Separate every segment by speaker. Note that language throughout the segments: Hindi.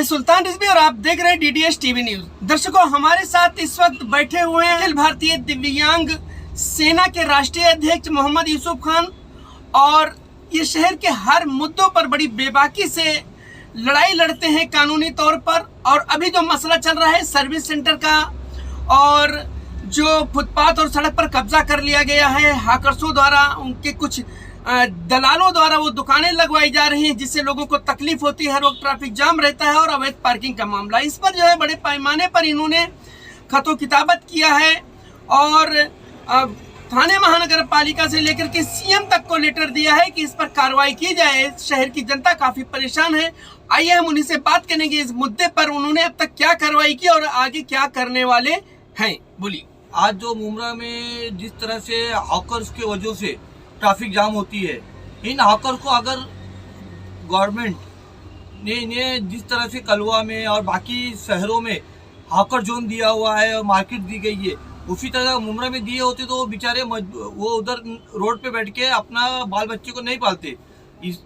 Speaker 1: सुल्तान रिजवी और आप देख रहे हैं डीडीएस टीवी न्यूज। दर्शकों, हमारे साथ इस वक्त बैठे हुए हैं अखिल भारतीय दिव्यांग सेना के राष्ट्रीय अध्यक्ष मोहम्मद यूसुफ खान, और ये शहर के हर मुद्दों पर बड़ी बेबाकी से लड़ाई लड़ते हैं कानूनी तौर पर। और अभी जो मसला चल रहा है सर्विस सेंटर का, और जो फुटपाथ और सड़क पर कब्जा कर लिया गया है हाकरसों द्वारा, उनके कुछ दलालों द्वारा वो दुकानें लगवाई जा रही हैं जिससे लोगों को तकलीफ होती है, हर वक्त ट्रैफिक जाम रहता है, और अवैध पार्किंग का मामला, इस पर जो है बड़े पैमाने पर इन्होंने खतो किताबत किया है। और थाने महानगर पालिका से लेकर के सीएम तक को लेटर दिया है कि इस पर कार्रवाई की जाए। शहर की जनता काफी परेशान है। आइए हम उन्हीं से बात करेंगे इस मुद्दे पर, उन्होंने अब तक क्या कार्रवाई की और आगे क्या करने वाले हैं। बोलिए।
Speaker 2: आज जो मुमरा में जिस तरह से हॉकर्स के वजह से ट्रैफिक जाम होती है, इन हॉकर को अगर गवर्नमेंट ने इन्हें जिस तरह से कलवा में और बाकी शहरों में हॉकर जोन दिया हुआ है और मार्केट दी गई है, उसी तरह मुमरा में दिए होते तो बेचारे वो उधर रोड पे बैठ के अपना बाल बच्चे को नहीं पालते।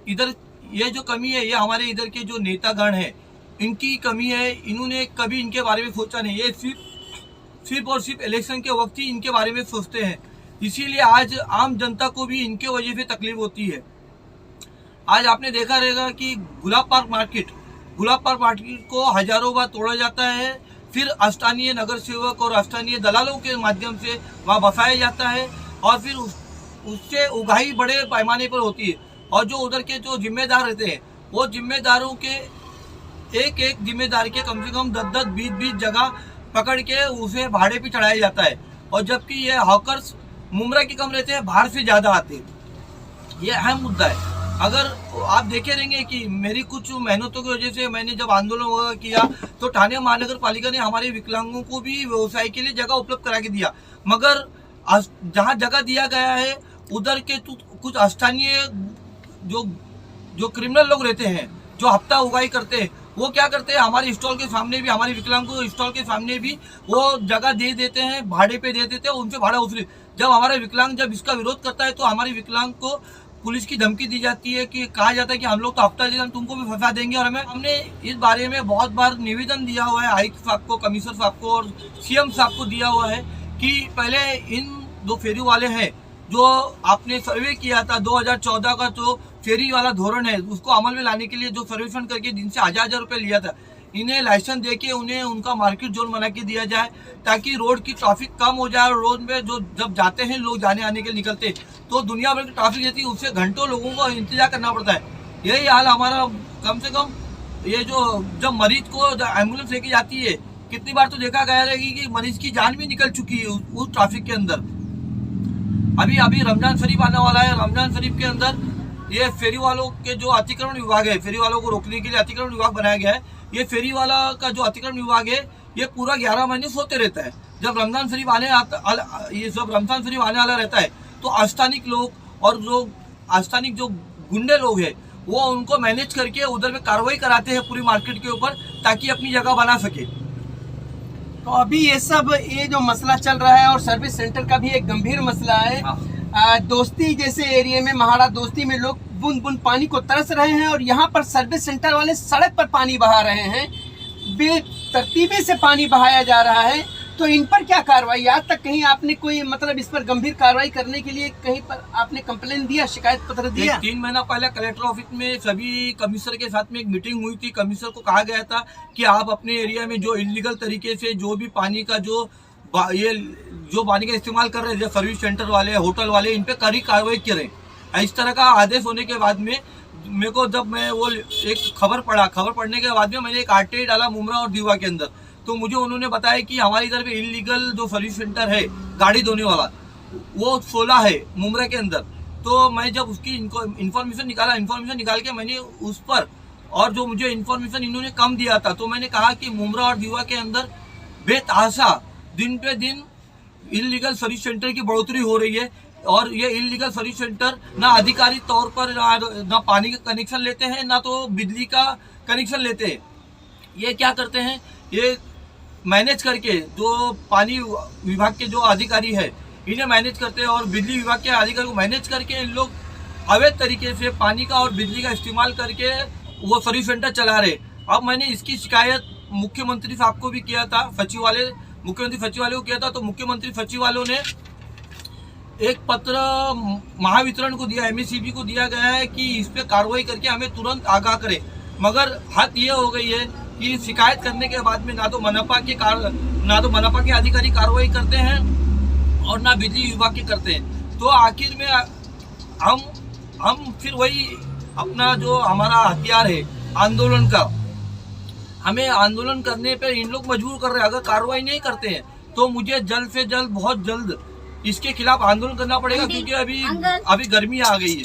Speaker 2: इधर ये जो कमी है, ये हमारे इधर के जो नेतागण हैं इनकी कमी है। इन्होंने कभी इनके बारे में सोचा नहीं, ये सिर्फ और सिर्फ इलेक्शन के वक्त ही इनके बारे में सोचते हैं। इसीलिए आज आम जनता को भी इनके वजह से तकलीफ होती है। आज आपने देखा रहेगा कि गुलाब पार्क मार्केट को हजारों बार तोड़ा जाता है, फिर स्थानीय नगर सेवक और स्थानीय दलालों के माध्यम से वहाँ बसाया जाता है, और फिर उससे उगाही बड़े पैमाने पर होती है। और जो उधर के जो जिम्मेदार रहते हैं, वो जिम्मेदारों के एक जिम्मेदार के कम से कम 10-10, 20-20 जगह पकड़ के उसे भाड़े पे चढ़ाया जाता है। और जबकि ये हॉकर्स मुमरा के कम रहते हैं, बाहर से ज्यादा आते हैं। ये अहम मुद्दा है। अगर आप देखे रहेंगे कि मेरी कुछ मेहनतों की वजह से मैंने जब आंदोलन वगैरह किया तो थाने महानगर पालिका ने हमारे विकलांगों को भी व्यवसाय के लिए जगह उपलब्ध करा के दिया, मगर जहाँ जगह दिया गया है उधर के कुछ स्थानीय जो क्रिमिनल लोग रहते हैं, जो हफ्ता उगाई करते हैं, वो क्या करते हैं, हमारे स्टॉल के सामने भी, हमारे विकलांगों स्टॉल के सामने भी वो जगह दे देते हैं, भाड़े पे दे देते हैं, उनसे भाड़ा वसूली। जब हमारे विकलांग जब इसका विरोध करता है तो हमारे विकलांग को पुलिस की धमकी दी जाती है, कि कहा जाता है कि हम लोग तो हफ्ता हम तुमको भी फंसा देंगे। और हमने इस बारे में बहुत बार निवेदन दिया हुआ है आयुक्त साहब को, कमिश्नर साहब को और सीएम साहब को दिया हुआ है कि पहले इन दो फेरी वाले हैं, जो आपने सर्वे किया था 2014 का, जो फेरी वाला धोरण है उसको अमल में लाने के लिए जो सर्वेक्षण करके जिनसे 1000 रुपये लिया था, इन्हें लाइसेंस देके उन्हें उनका मार्केट जोन बना के दिया जाए, ताकि रोड की ट्रैफिक कम हो जाए। और रोड में जो जब जाते हैं लोग, जाने आने के निकलते, तो दुनिया भर की ट्रैफिक रहती है, उससे घंटों लोगों को इंतजार करना पड़ता है। यही हाल हमारा, कम से कम ये जो जब मरीज को एम्बुलेंस लेके जाती है, कितनी बार तो देखा गया है कि मरीज की जान भी निकल चुकी है उस ट्रैफिक के अंदर। अभी रमजान शरीफ आने वाला है, रमजान शरीफ के अंदर ये फेरी वालों के जो अतिक्रमण विभाग है, फेरी वालों को रोकने के लिए अतिक्रमण विभाग बनाया गया है। ये फेरी वाला का जो अतिक्रमण विभाग है, ये पूरा 11 महीने सोते रहता है। जब रमजान शरीफ आने वाला रहता है तो स्थानिक लोग और जो स्थानिक जो गुंडे लोग हैं, वो उनको मैनेज करके उधर में कार्रवाई कराते हैं पूरी मार्केट के ऊपर, ताकि अपनी जगह बना सके।
Speaker 1: तो अभी ये जो मसला चल रहा है, और सर्विस सेंटर का भी एक गंभीर मसला है। दोस्ती जैसे एरिया में, महाड़ा दोस्ती में लोग बूंद बूंद पानी को तरस रहे हैं, और यहाँ पर सर्विस सेंटर वाले सड़क पर पानी बहा रहे हैं, बेतरतीबी से पानी बहाया जा रहा है। तो इन पर क्या कार्रवाई, आज तक कहीं आपने कोई मतलब इस पर गंभीर कार्रवाई करने के लिए कहीं पर आपने कंप्लेन दिया, शिकायत पत्र दिया?
Speaker 2: 3 महीना पहले कलेक्टर ऑफिस में सभी कमिश्नर के साथ में एक मीटिंग हुई थी। कमिश्नर को कहा गया था कि आप अपने एरिया में जो इलीगल तरीके से जो भी पानी का जो पानी का इस्तेमाल कर रहे हैं, सर्विस सेंटर वाले, होटल वाले, इन पे कड़ी कार्रवाई करें। इस तरह का आदेश होने के बाद में मेरे को, जब मैं वो एक खबर पढ़ने के बाद में मैंने एक RTI डाला मुमरा और दीवा के अंदर, तो मुझे उन्होंने बताया कि हमारी इधर पे इलीगल जो सर्विस सेंटर है गाड़ी धोने वाला, वो 16 है मुमरा के अंदर। तो मैं जब उसकी इन्फॉर्मेशन निकाल के मैंने उस पर, और जो मुझे इन्फॉर्मेशन इन्होंने कम दिया था, तो मैंने कहा कि मुमरा और दीवा के अंदर बेतहाशा दिन पे दिन इलीगल सर्विस सेंटर की बढ़ोतरी हो रही है। और ये इलीगल सर्विस सेंटर ना आधिकारिक तौर पर ना पानी का कनेक्शन लेते हैं, ना तो बिजली का कनेक्शन लेते हैं। ये क्या करते हैं, ये मैनेज करके, जो पानी विभाग के जो अधिकारी है इन्हें मैनेज करते हैं, और बिजली विभाग के अधिकारी को मैनेज करके इन लोग अवैध तरीके से पानी का और बिजली का इस्तेमाल करके वो सर्विस सेंटर चला रहे। अब मैंने इसकी शिकायत मुख्यमंत्री साहब को भी किया था, मुख्यमंत्री सचिवालय को किया था। तो मुख्यमंत्री सचिवालय ने एक पत्र महावितरण को दिया, MSEB को दिया गया है कि इस पे कार्रवाई करके हमें तुरंत आगाह करे। मगर हद ये हो गई है कि शिकायत करने के बाद में ना तो मनपा के अधिकारी कार्रवाई करते हैं और ना बिजली विभाग के करते हैं। तो आखिर में हम फिर वही अपना जो हमारा हथियार है आंदोलन का, हमें आंदोलन करने पे इन लोग मजबूर कर रहे हैं। अगर कार्रवाई नहीं करते हैं तो मुझे जल्द से जल्द, बहुत जल्द इसके खिलाफ आंदोलन करना पड़ेगा, क्योंकि अभी गर्मी आ गई है।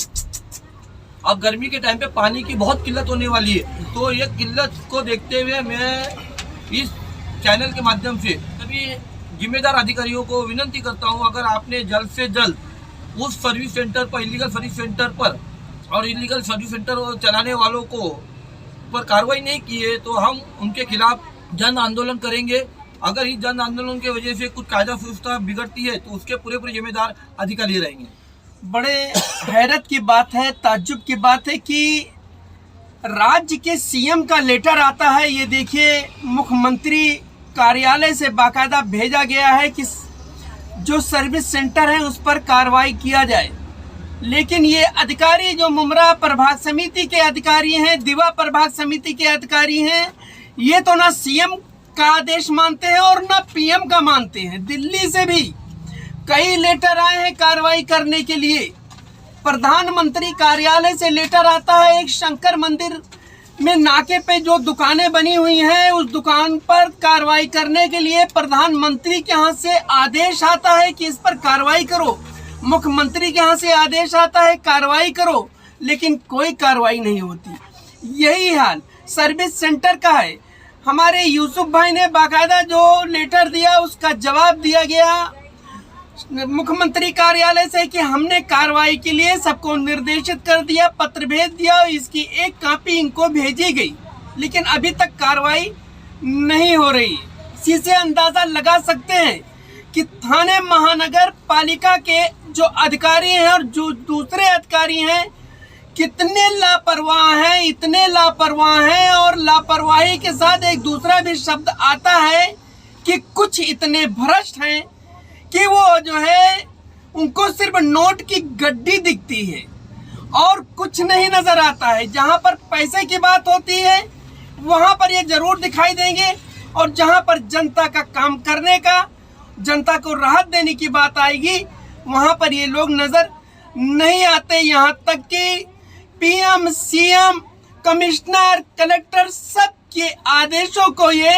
Speaker 2: अब गर्मी के टाइम पे पानी की बहुत किल्लत होने वाली है। तो ये किल्लत को देखते हुए मैं इस चैनल के माध्यम से सभी जिम्मेदार अधिकारियों को विनती करता हूं, अगर आपने जल्द से जल्द उस सर्विस सेंटर पर, इलीगल सर्विस सेंटर पर और इलीगल सर्विस सेंटर चलाने वालों को पर कार्रवाई नहीं की है तो हम उनके खिलाफ जन आंदोलन करेंगे। अगर इस जन आंदोलन की वजह से कुछ कायदा व्यवस्था बिगड़ती है तो उसके पूरे जिम्मेदार अधिकारी रहेंगे।
Speaker 1: बड़े हैरत की बात है, ताज्जुब की बात है कि राज्य के CM का लेटर आता है। ये देखिए, मुख्यमंत्री कार्यालय से बाकायदा भेजा गया है कि जो सर्विस सेंटर है उस पर कार्रवाई किया जाए। लेकिन ये अधिकारी जो मुमरा प्रभाग समिति के अधिकारी हैं, दिवा प्रभाग समिति के अधिकारी हैं, ये तो ना CM का आदेश मानते हैं और ना PM का मानते हैं। दिल्ली से भी कई लेटर आए हैं कार्रवाई करने के लिए। प्रधानमंत्री कार्यालय से लेटर आता है, एक शंकर मंदिर में नाके पे जो दुकानें बनी हुई हैं उस दुकान पर कार्रवाई करने के लिए प्रधानमंत्री के यहाँ से आदेश आता है कि इस पर कार्रवाई करो। मुख्यमंत्री के यहाँ से आदेश आता है कार्रवाई करो, लेकिन कोई कार्रवाई नहीं होती। यही हाल सर्विस सेंटर का है। हमारे यूसुफ भाई ने बाकायदा जो लेटर दिया उसका जवाब दिया गया मुख्यमंत्री कार्यालय से कि हमने कार्रवाई के लिए सबको निर्देशित कर दिया, पत्र भेज दिया और इसकी एक कॉपी इनको भेजी गई, लेकिन अभी तक कार्रवाई नहीं हो रही। इसी से अंदाजा लगा सकते हैं कि थाने महानगर पालिका के जो अधिकारी हैं और जो दूसरे अधिकारी हैं कितने लापरवाह हैं, इतने लापरवाह हैं। और लापरवाही के साथ एक दूसरा भी शब्द आता है कि कुछ इतने भ्रष्ट हैं कि वो जो है उनको सिर्फ नोट की गड्डी दिखती है और कुछ नहीं नजर आता है। जहां पर पैसे की बात होती है वहां पर ये जरूर दिखाई देंगे, और जहां पर जनता का काम करने का, जनता को राहत देने की बात आएगी वहां पर ये लोग नजर नहीं आते। यहाँ तक कि PM, CM, कमिश्नर, कलेक्टर सब के आदेशों को ये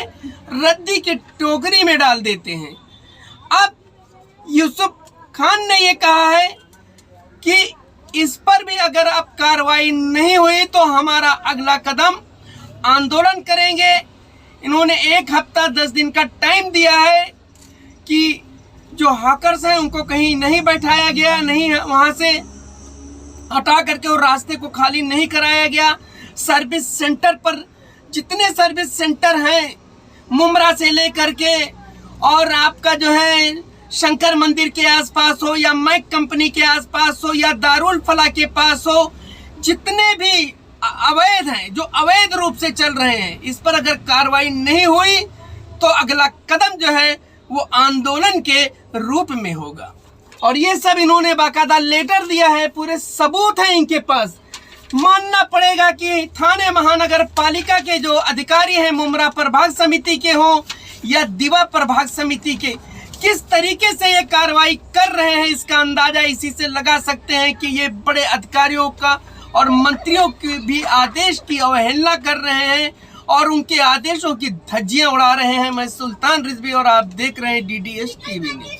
Speaker 1: रद्दी की टोकरी में डाल देते हैं। अब यूसुफ खान ने ये कहा है कि इस पर भी अगर अब कार्रवाई नहीं हुई तो हमारा अगला कदम आंदोलन करेंगे। इन्होंने 1 हफ्ता 10 दिन का टाइम दिया है कि जो हॉकर्स हैं उनको कहीं नहीं बैठाया गया, नहीं वहां से हटा करके और रास्ते को खाली नहीं कराया गया। सर्विस सेंटर पर जितने सर्विस सेंटर हैं मुमरा से लेकर के और आपका जो है शंकर मंदिर के आसपास हो या मैक कंपनी के आसपास हो या दारुल फला के पास हो, जितने भी अवैध हैं, जो अवैध रूप से चल रहे हैं, इस पर अगर कार्रवाई नहीं हुई तो अगला कदम जो है वो आंदोलन के रूप में होगा। और ये सब इन्होंने बाकायदा लेटर दिया है, पूरे सबूत हैं इनके पास। मानना पड़ेगा कि थाने महानगर पालिका के जो अधिकारी हैं, मुमरा प्रभाग समिति के हों या दिवा प्रभाग समिति के, किस तरीके से ये कार्रवाई कर रहे हैं इसका अंदाजा इसी से लगा सकते हैं कि ये बड़े अधिकारियों का और मंत्रियों के भी आदेश की अवहेलना कर रहे हैं और उनके आदेशों की धज्जियां उड़ा रहे हैं। मैं सुल्तान रिजवी और आप देख रहे हैं DDS TV न्यूज़।